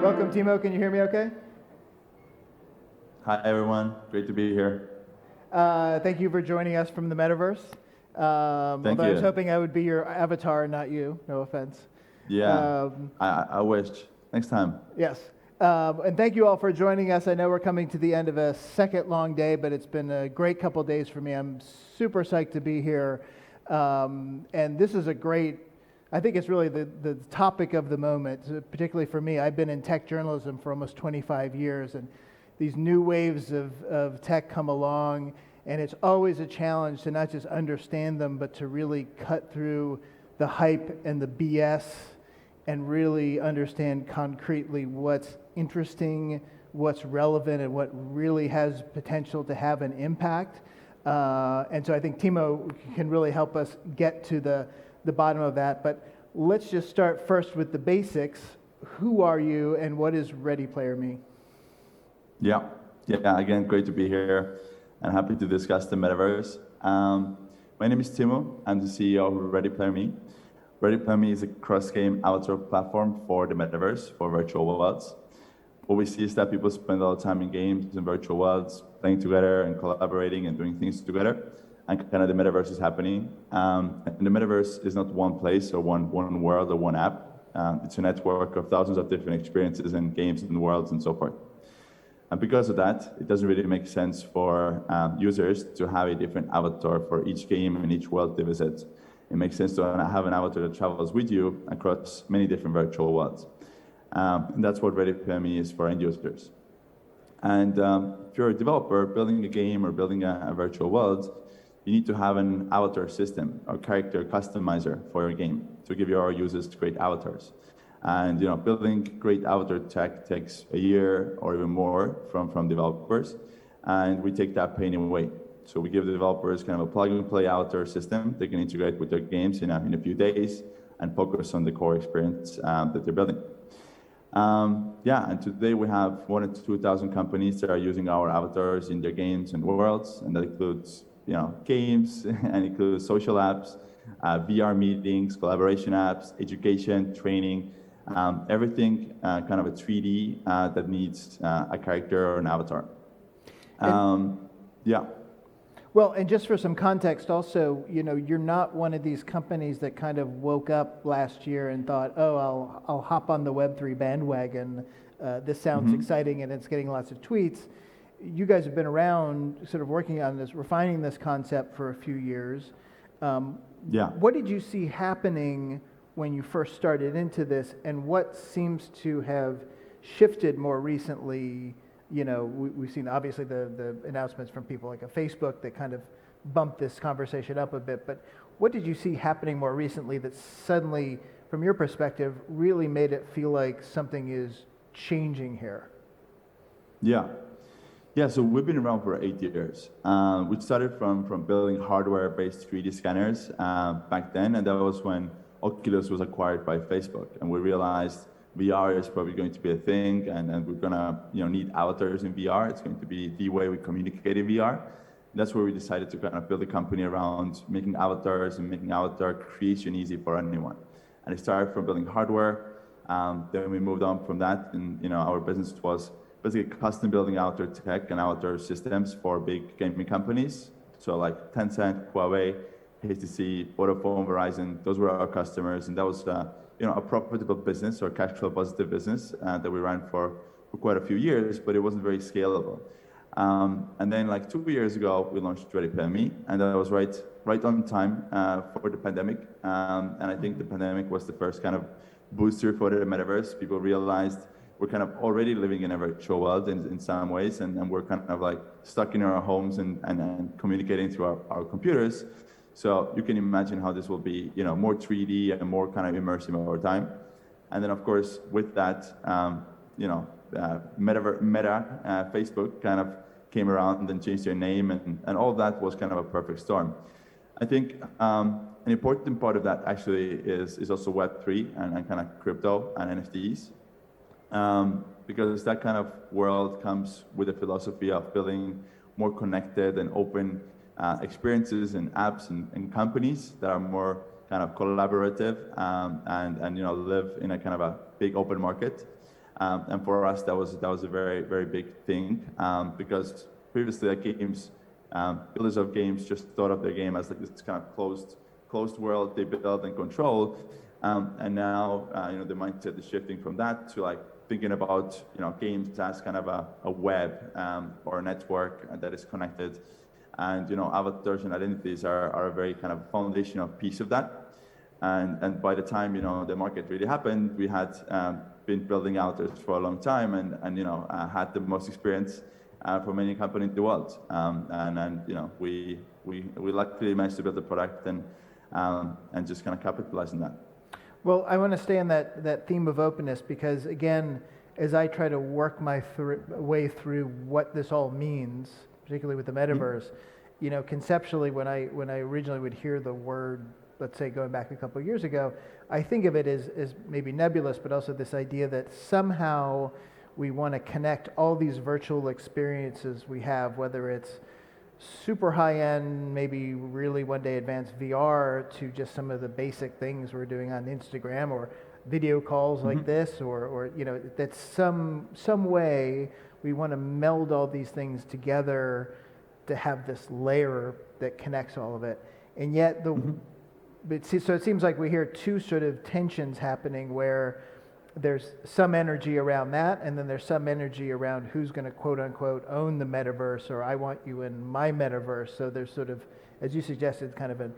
Welcome, Timmu. Can you hear me okay? Hi, everyone. Great to be here. Thank you for joining us from the metaverse. Although I was hoping I would be your avatar, not you. No offense. Yeah, I wish. Next time. Yes. And thank you all for joining us. I know we're coming to the end of a second long day, but it's been a great couple days for me. I'm super psyched to be here. And this is I think it's really the topic of the moment, particularly for me. I've been in tech journalism for almost 25 years, and these new waves of tech come along, and it's always a challenge to not just understand them, but to really cut through the hype and the BS and really understand concretely what's interesting, what's relevant, and what really has potential to have an impact. And so I think Timmu can really help us get to the bottom of that. But let's just start first with the basics. Who are you and what is Ready Player Me? Yeah. Again, great to be here and happy to discuss the metaverse. My name is Timmu. I'm the CEO of Ready Player Me. Ready Player Me is a cross-game avatar platform for the metaverse, for virtual worlds. What we see is that people spend a lot of time in games and virtual worlds, playing together and collaborating and doing things together. And kind of the metaverse is happening. And the metaverse is not one place or one world or one app. It's a network of thousands of different experiences and games and worlds and so forth. And because of that, it doesn't really make sense for users to have a different avatar for each game and each world they visit. It makes sense to have an avatar that travels with you across many different virtual worlds. And that's what Ready Player Me is for end users. And if you're a developer building a game or building a virtual world, you need to have an avatar system or character customizer for your game to give your users great avatars. And building great avatar tech takes a year or even more from developers, and we take that pain away. So we give the developers kind of a plug-and-play avatar system they can integrate with their games in a few days and focus on the core experience that they're building. And today we have more than 2,000 companies that are using our avatars in their games and worlds, and that includes games and includes social apps, VR meetings, collaboration apps, education, training, everything kind of a 3D that needs a character or an avatar. Well, and just for some context also, you're not one of these companies that kind of woke up last year and thought, oh, I'll hop on the Web3 bandwagon. This sounds exciting and it's getting lots of tweets. You guys have been around sort of working on this, refining this concept for a few years. What did you see happening when you first started into this, and what seems to have shifted more recently? We've seen obviously the announcements from people like a Facebook that kind of bumped this conversation up a bit, but what did you see happening more recently that suddenly, from your perspective, really made it feel like something is changing here? So we've been around for 8 years. We started from building hardware-based 3D scanners back then, and that was when Oculus was acquired by Facebook, and we realized VR is probably going to be a thing, and we're gonna need avatars in VR. It's going to be the way we communicate in VR. That's where we decided to kind of build a company around making avatars and making avatar creation easy for anyone. And it started from building hardware. Then we moved on from that, and our business was basically custom building avatar tech and avatar systems for big gaming companies. So like Tencent, Huawei, HTC, Vodafone, Verizon, those were our customers, and that was a profitable business or cash flow positive business that we ran for quite a few years, but it wasn't very scalable. And then like 2 years ago, we launched Ready Player Me, and that was right on time for the pandemic. And I think the pandemic was the first kind of booster for the metaverse. People realized we're kind of already living in a virtual world in some ways, and we're kind of like stuck in our homes and communicating through our computers. So you can imagine how this will be, more 3D and more kind of immersive over time. And then of course, with that, Meta, Facebook kind of came around and changed their name, and all of that was kind of a perfect storm. I think an important part of that actually is also Web3 and kind of crypto and NFTs. Because that kind of world comes with a philosophy of building more connected and open experiences and apps and companies that are more kind of collaborative and live in a kind of a big open market. And for us, that was a very, very big thing, because previously, like games, builders of games just thought of their game as like this kind of closed world they build and control. And now, the mindset is shifting from that to like thinking about, games as kind of a web or a network that is connected. And, avatars and identities are a very kind of foundational piece of that. And by the time, the market really happened, we had been building avatars for a long time and had the most experience from any company in the world. And we luckily managed to build a product and just kind of capitalize on that. Well, I want to stay on that theme of openness because, again, as I try to work my way through what this all means, particularly with the metaverse, conceptually, when I originally would hear the word, let's say going back a couple of years ago, I think of it as maybe nebulous, but also this idea that somehow we want to connect all these virtual experiences we have, whether it's super high-end, maybe really one day advanced VR to just some of the basic things we're doing on Instagram or video calls like this, or that's some way we want to meld all these things together to have this layer that connects all of it. And yet so it seems like we hear two sort of tensions happening where there's some energy around that, and then there's some energy around who's going to quote unquote own the metaverse, or I want you in my metaverse. So there's sort of, as you suggested, kind of an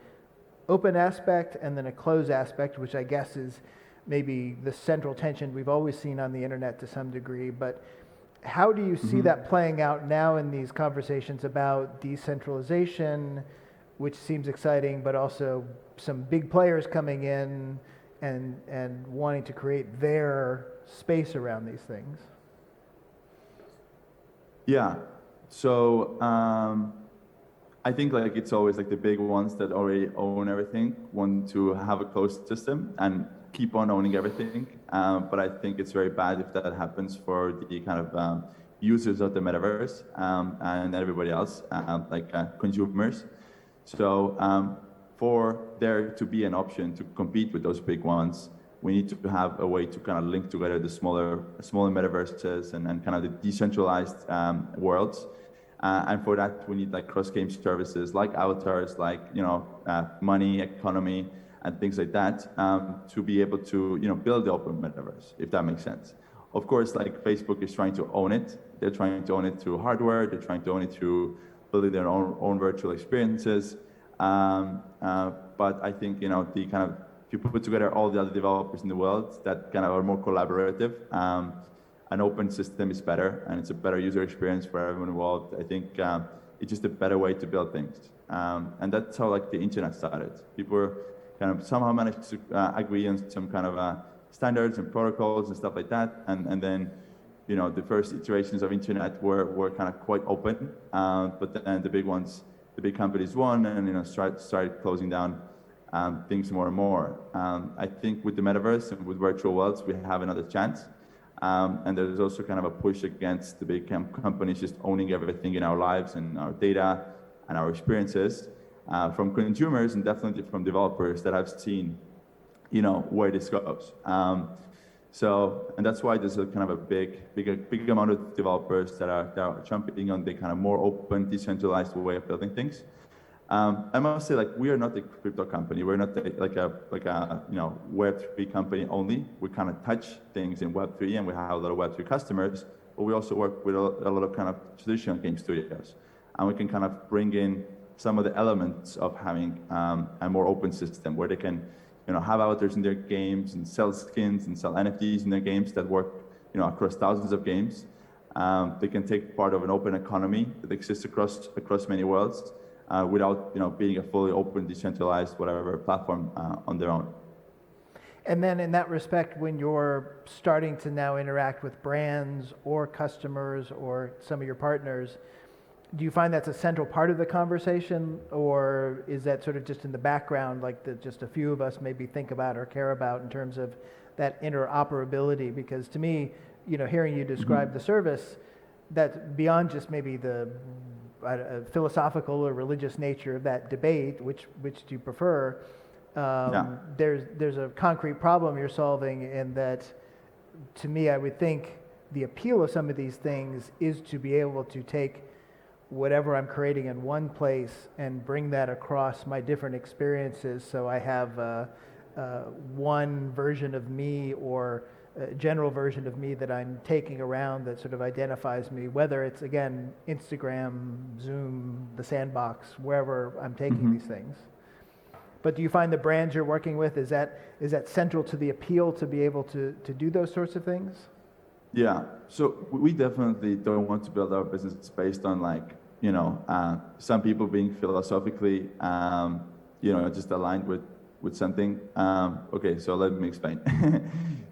open aspect and then a closed aspect, which I guess is maybe the central tension we've always seen on the internet to some degree. But how do you see that playing out now in these conversations about decentralization, which seems exciting, but also some big players coming in and wanting to create their space around these things? Yeah. So I think like it's always like the big ones that already own everything want to have a closed system and keep on owning everything. But I think it's very bad if that happens for the kind of users of the metaverse and everybody else, consumers. So for there to be an option to compete with those big ones, we need to have a way to kind of link together the smaller metaverses and kind of the decentralized worlds. And for that, we need like cross-game services, like avatars, like money, economy, and things like that, to be able to build the open metaverse, if that makes sense. Of course, like Facebook is trying to own it. They're trying to own it through hardware. They're trying to own it through building their own virtual experiences. But I think the kind of, if you put together all the other developers in the world that kind of are more collaborative, an open system is better, and it's a better user experience for everyone involved. I think it's just a better way to build things, and that's how like the internet started. People were kind of somehow managed to agree on some kind of standards and protocols and stuff like that, and then the first iterations of internet were kind of quite open, but then the big ones, the big companies won, and started closing down things more and more. I think with the metaverse and with virtual worlds, we have another chance. And there's also kind of a push against the big companies just owning everything in our lives and our data and our experiences, from consumers and definitely from developers that have seen, where this goes. And that's why there's a kind of a big amount of developers that are jumping on the kind of more open, decentralized way of building things. I must say, like, we are not a crypto company. We're not like a Web3 company only. We kind of touch things in Web3, and we have a lot of Web3 customers. But we also work with a lot of kind of traditional game studios, and we can kind of bring in some of the elements of having a more open system where they can, have avatars in their games and sell skins and sell NFTs in their games that work, across thousands of games. They can take part of an open economy that exists across many worlds. Without being a fully open, decentralized, whatever platform on their own. And then in that respect, when you're starting to now interact with brands or customers or some of your partners, do you find that's a central part of the conversation, or is that sort of just in the background, like just a few of us maybe think about or care about in terms of that interoperability? Because to me, hearing you describe the service, that's beyond just maybe the philosophical or religious nature of that debate, which do you prefer? There's a concrete problem you're solving in that to me, I would think the appeal of some of these things is to be able to take whatever I'm creating in one place and bring that across my different experiences. So I have one version of me or a general version of me that I'm taking around that sort of identifies me, whether it's, again, Instagram, Zoom, the sandbox, wherever I'm taking these things. But do you find the brands you're working with, is that central to the appeal to be able to do those sorts of things? Yeah, so we definitely don't want to build our business based on some people being philosophically, just aligned with something. Okay, so let me explain.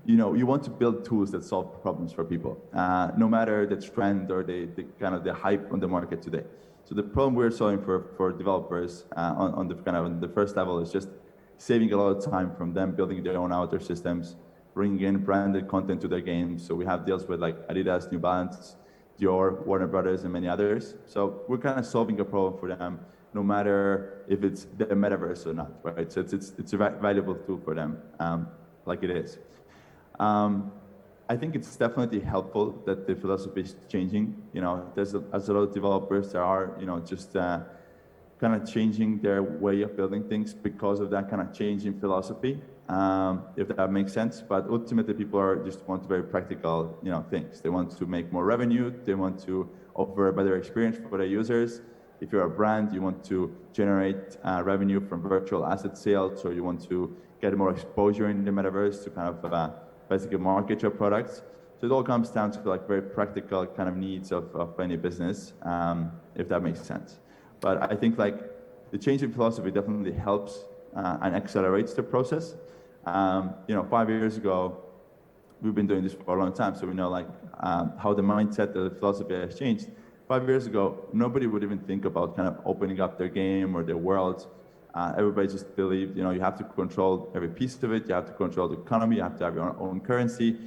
You want to build tools that solve problems for people, no matter the trend or the kind of the hype on the market today. So the problem we're solving for developers on the first level is just saving a lot of time from them building their own outer systems, bringing in branded content to their games. So we have deals with like Adidas, New Balance, Dior, Warner Brothers, and many others. So we're kind of solving a problem for them, no matter if it's the metaverse or not, right? So it's a valuable tool for them, like it is. I think it's definitely helpful that the philosophy is changing. There's a lot of developers that are, just kind of changing their way of building things because of that kind of change in philosophy, if that makes sense. But ultimately, people just want very practical, things. They want to make more revenue. They want to offer a better experience for their users. If you're a brand, you want to generate revenue from virtual asset sales, or you want to get more exposure in the metaverse to kind of basically market your products. So it all comes down to like very practical kind of needs of any business, if that makes sense. But I think like the change in philosophy definitely helps and accelerates the process. 5 years ago, we've been doing this for a long time, so we know like how the mindset, the philosophy has changed. 5 years ago, nobody would even think about kind of opening up their game or their world. Everybody just believed, you have to control every piece of it. You have to control the economy. You have to have your own currency,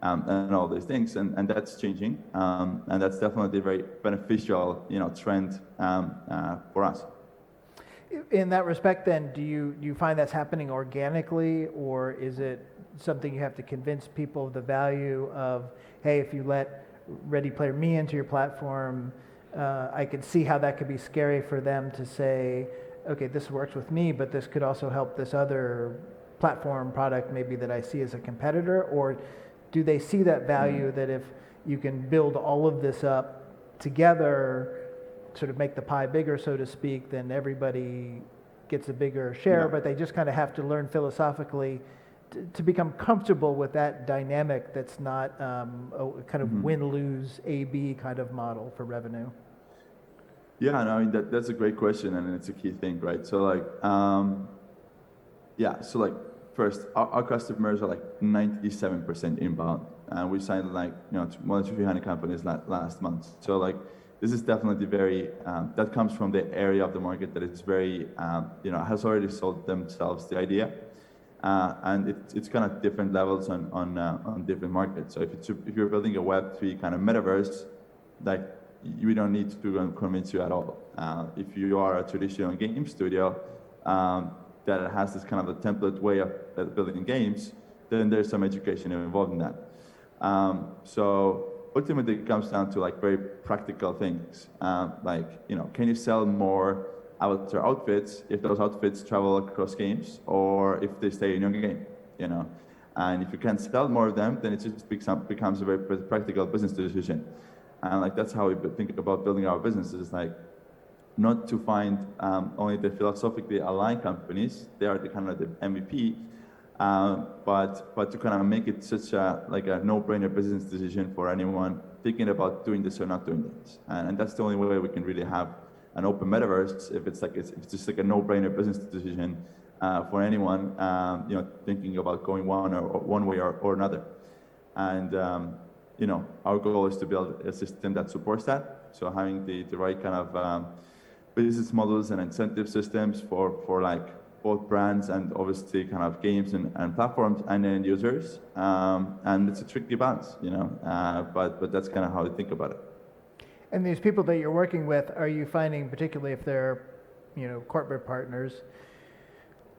and all these things. And that's changing. And that's definitely a very beneficial, trend for us. In that respect, then, do you find that's happening organically, or is it something you have to convince people of the value of, hey, if you let Ready Player Me into your platform, I could see how that could be scary for them to say, okay, this works with me, but this could also help this other platform product maybe that I see as a competitor? Or do they see that value that if you can build all of this up together, sort of make the pie bigger, so to speak, then everybody gets a bigger share, but they just kind of have to learn philosophically to become comfortable with that dynamic that's not a kind of win-lose A-B kind of model for revenue? Yeah, no, I mean, that's a great question, and it's a key thing, right? So like, first, our customers are like 97% inbound, and we signed like, more than 300 companies last month. So like, this is definitely very, that comes from the area of the market that is very, has already sold themselves the idea. And it's kind of different levels on different markets. So if you're building a Web3 kind of metaverse, like, we don't need to convince you at all. If you are a traditional game studio that has this kind of a template way of building games, then there's some education involved in that. So ultimately, it comes down to like very practical things, can you sell more avatar outfits if those outfits travel across games, or if they stay in your game, And if you can sell more of them, then it just becomes a very practical business decision. And like that's how we think about building our businesses, like not to find only the philosophically aligned companies. They are the kind of the MVP, but to kind of make it such a no-brainer business decision for anyone thinking about doing this or not doing this. And that's the only way we can really have an open metaverse, if it's just like a no-brainer business decision for anyone thinking about going one way or another. And our goal is to build a system that supports that. So having the right kind of business models and incentive systems for like both brands and obviously kind of games and platforms and end users. And it's a tricky balance, but that's kind of how I think about it. And these people that you're working with, are you finding, particularly if they're, corporate partners,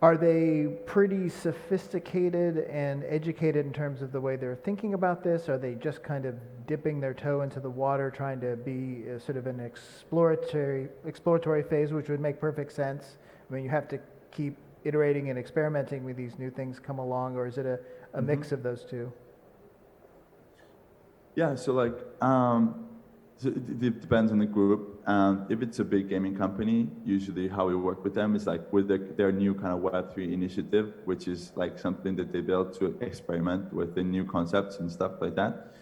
Are they pretty sophisticated and educated in terms of the way they're thinking about this? Are they just kind of dipping their toe into the water, trying to be sort of an exploratory phase, which would make perfect sense? I mean, you have to keep iterating and experimenting with these new things come along, or is it a mix of those two? Yeah, so like, so it depends on the group. If it's a big gaming company, usually how we work with them is like with their new kind of Web3 initiative, which is like something that they built to experiment with the new concepts and stuff like that.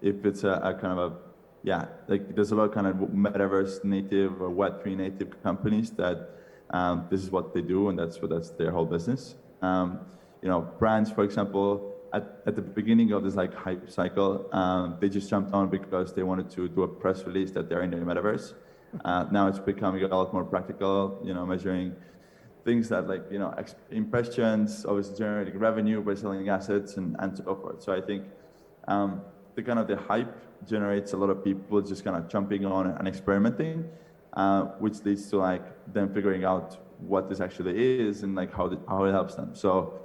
If it's a kind of a, yeah, like there's a lot of kind of metaverse native or Web3 native companies that this is what they do, and that's their whole business. You know, brands, for example, at the beginning of this like hype cycle, they just jumped on because they wanted to do a press release that they're in the metaverse. Now it's becoming a lot more practical, you know, measuring things that like, you know, impressions, obviously generating revenue by selling assets and so forth. So I think the kind of the hype generates a lot of people just kind of jumping on and experimenting, which leads to like them figuring out what this actually is and like how it helps them. So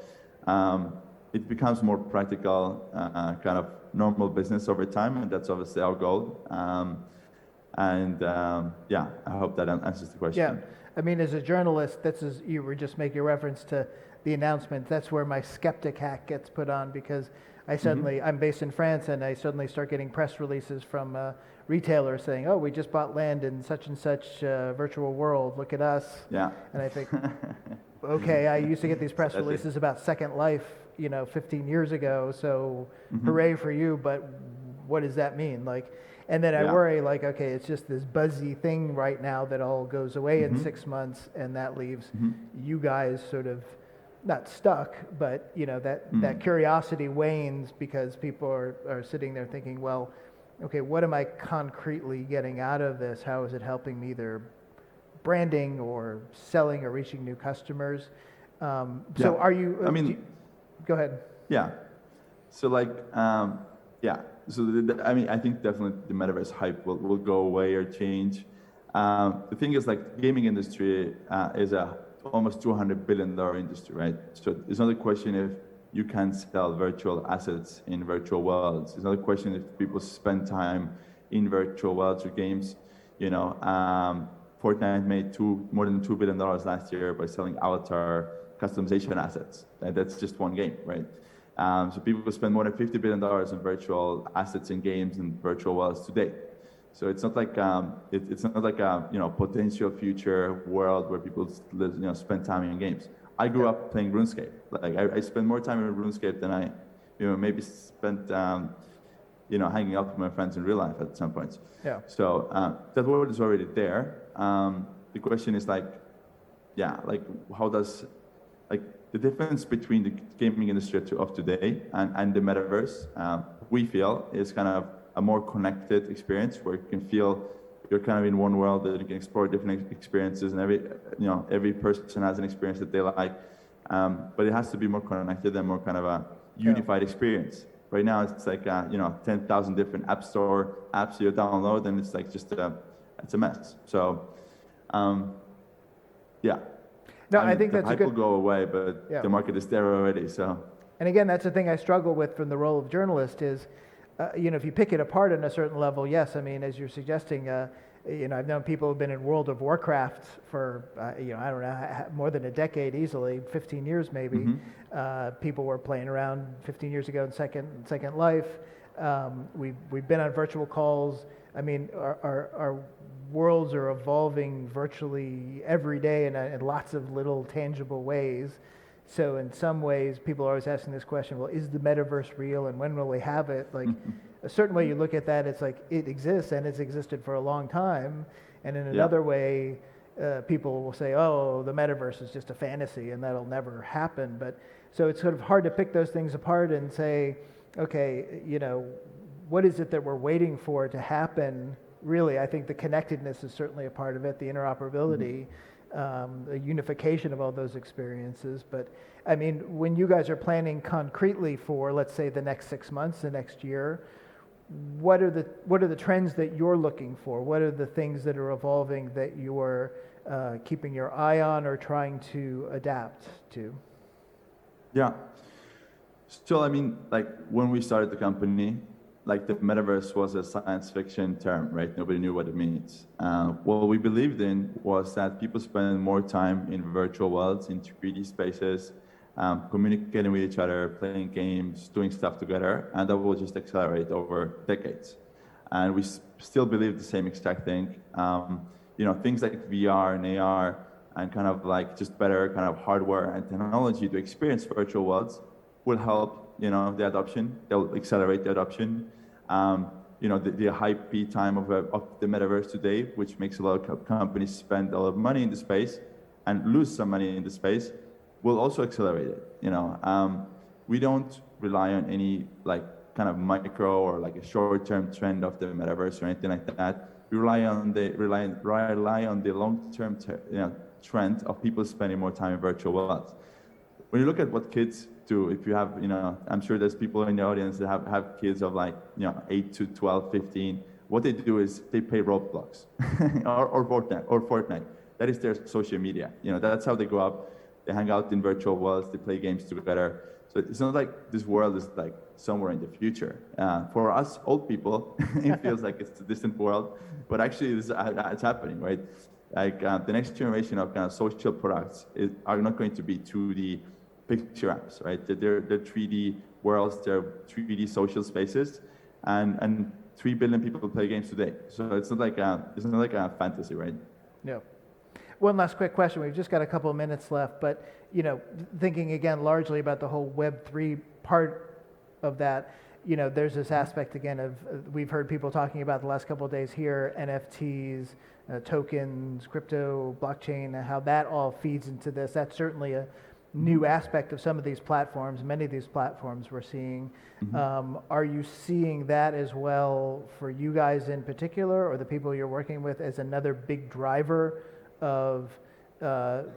it becomes more practical, kind of normal business over time, and that's obviously our goal. Yeah, I hope that answers the question. Yeah, I mean, as a journalist, you were just making reference to the announcement. That's where my skeptic hat gets put on, because I'm based in France, and I suddenly start getting press releases from retailers saying, "Oh, we just bought land in such and such virtual world. Look at us." Yeah. And I think, okay, I used to get these press releases about Second Life, 15 years ago. So hooray for you, but what does that mean? Like, and then I worry, like, okay, it's just this buzzy thing right now that all goes away in 6 months, and that leaves you guys sort of not stuck, but that curiosity wanes because people are sitting there thinking, well, okay, what am I concretely getting out of this? How is it helping me either branding or selling or reaching new customers? So are you? Go ahead. Yeah. So like, yeah. So I think definitely the metaverse hype will go away or change. The thing is, like, the gaming industry is a almost $200 billion industry, right? So it's not a question if you can sell virtual assets in virtual worlds. It's not a question if people spend time in virtual worlds or games. Fortnite made more than $2 billion last year by selling avatar customization assets. And that's just one game, right? So people spend more than $50 billion in virtual assets in games and virtual worlds today. So it's not like it's not like a potential future world where people spend time in games. I grew up playing RuneScape. Like I spend more time in RuneScape than I maybe spent hanging out with my friends in real life at some points. Yeah. So that world is already there. The question is like how does the difference between the gaming industry of today and the metaverse, we feel is kind of a more connected experience where you can feel you're kind of in one world that you can explore different experiences, and every person has an experience that they like, but it has to be more connected and more kind of a unified experience. Right now it's like 10,000 different app store apps you download, and it's like just it's a mess. So yeah. No, I think that's a good. The hype will go away, but the market is there already. So. And again, that's the thing I struggle with from the role of journalist is, if you pick it apart on a certain level, yes, I mean, as you're suggesting, I've known people who've been in World of Warcraft for, I don't know, more than a decade easily, 15 years maybe. People were playing around 15 years ago in Second Life. We've been on virtual calls. I mean, our worlds are evolving virtually every day in lots of little tangible ways. So in some ways, people are always asking this question, well, is the metaverse real and when will we have it? Like a certain way you look at that, it's like it exists and it's existed for a long time. And in another way, people will say, oh, the metaverse is just a fantasy and that'll never happen. But so it's sort of hard to pick those things apart and say, okay, what is it that we're waiting for to happen? Really, I think the connectedness is certainly a part of it, the interoperability. The unification of all those experiences. But I mean, when you guys are planning concretely for, let's say, the next 6 months, the next year, what are the trends that you're looking for? What are the things that are evolving that you're keeping your eye on or trying to adapt to? Yeah. So I mean, like when we started the company, like the metaverse was a science fiction term, right? Nobody knew what it means. What we believed in was that people spend more time in virtual worlds, in 3D spaces, communicating with each other, playing games, doing stuff together, and that will just accelerate over decades. And we still believe the same exact thing. Things like VR and AR and kind of like just better kind of hardware and technology to experience virtual worlds will help, the adoption. They'll accelerate the adoption. The high peak time of the metaverse today, which makes a lot of companies spend a lot of money in the space and lose some money in the space, will also accelerate it. We don't rely on any like kind of micro or like a short-term trend of the metaverse or anything like that. We rely on the long-term trend of people spending more time in virtual worlds. When you look at what kids do, if you have, I'm sure there's people in the audience that have kids of like, 8 to 12, 15. What they do is they play Roblox or Fortnite. That is their social media. That's how they grow up. They hang out in virtual worlds. They play games together. So it's not like this world is like somewhere in the future. For us old people, it feels like it's a distant world, but actually it's happening, right? Like the next generation of kind of social products are not going to be 2D picture apps, right? They're 3D worlds, they're 3D social spaces, and 3 billion people play games today. So it's not like a fantasy, right? No. One last quick question. We've just got a couple of minutes left, but thinking again largely about the whole Web3 part of that, there's this aspect again of we've heard people talking about the last couple of days here, NFTs, tokens, crypto, blockchain, and how that all feeds into this. That's certainly a new aspect of some of these platforms. Many of these platforms we're seeing. Mm-hmm. Are you seeing that as well for you guys in particular, or the people you're working with, as another big driver of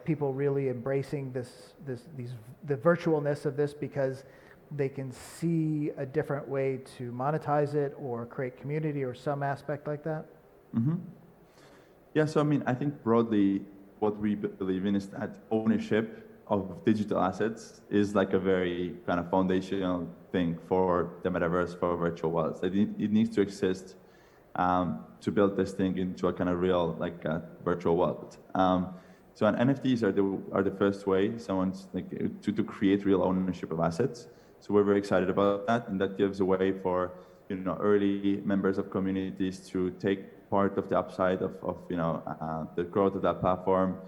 people really embracing the virtualness of this because they can see a different way to monetize it or create community or some aspect like that? Mm-hmm. Yeah, so I mean, I think broadly what we believe in is that ownership of digital assets is like a very kind of foundational thing for the metaverse, for virtual worlds. It needs to exist to build this thing into a kind of real virtual world. So NFTs are the first way someone's to create real ownership of assets. So we're very excited about that, and that gives a way for early members of communities to take part of the upside of the growth of that platform,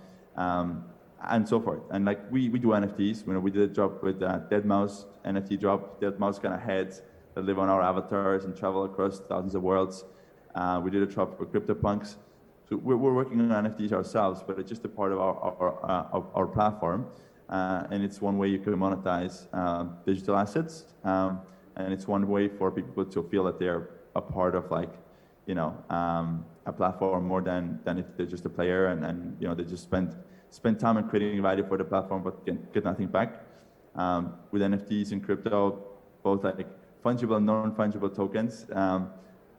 and so forth. And we do NFTs. We did a drop with deadmau5 NFT drop. deadmau5 kind of heads that live on our avatars and travel across thousands of worlds. We did a drop for CryptoPunks. So we're working on NFTs ourselves, but it's just a part of our platform. And it's one way you can monetize digital assets. And it's one way for people to feel that they're a part of a platform more than if they're just a player and they just spend time on creating value for the platform but get nothing back. With NFTs and crypto, both fungible and non-fungible tokens,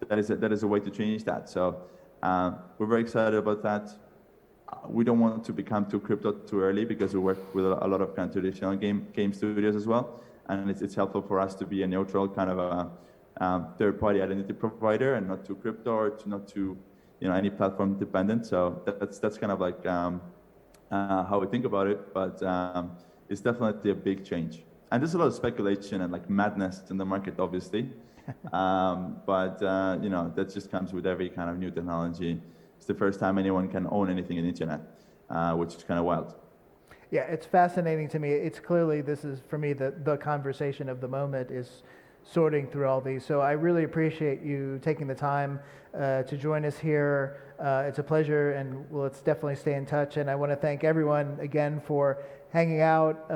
that is a way to change that. So we're very excited about that. We don't want to become too crypto too early because we work with a lot of kind of traditional game studios as well, and it's helpful for us to be a neutral kind of a third-party identity provider and not too crypto or not too any platform dependent. So that's kind of how we think about it, but it's definitely a big change. And there's a lot of speculation and madness in the market, obviously. But that just comes with every kind of new technology. It's the first time anyone can own anything in the internet, which is kind of wild. Yeah, it's fascinating to me. It's clearly, this is for me the conversation of the moment is sorting through all these. So I really appreciate you taking the time to join us here. It's a pleasure, and let's definitely stay in touch. And I want to thank everyone again for hanging out,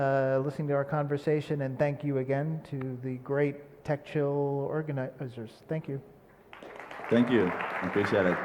listening to our conversation, and thank you again to the great TechChill organizers. Thank you. Thank you. I appreciate it.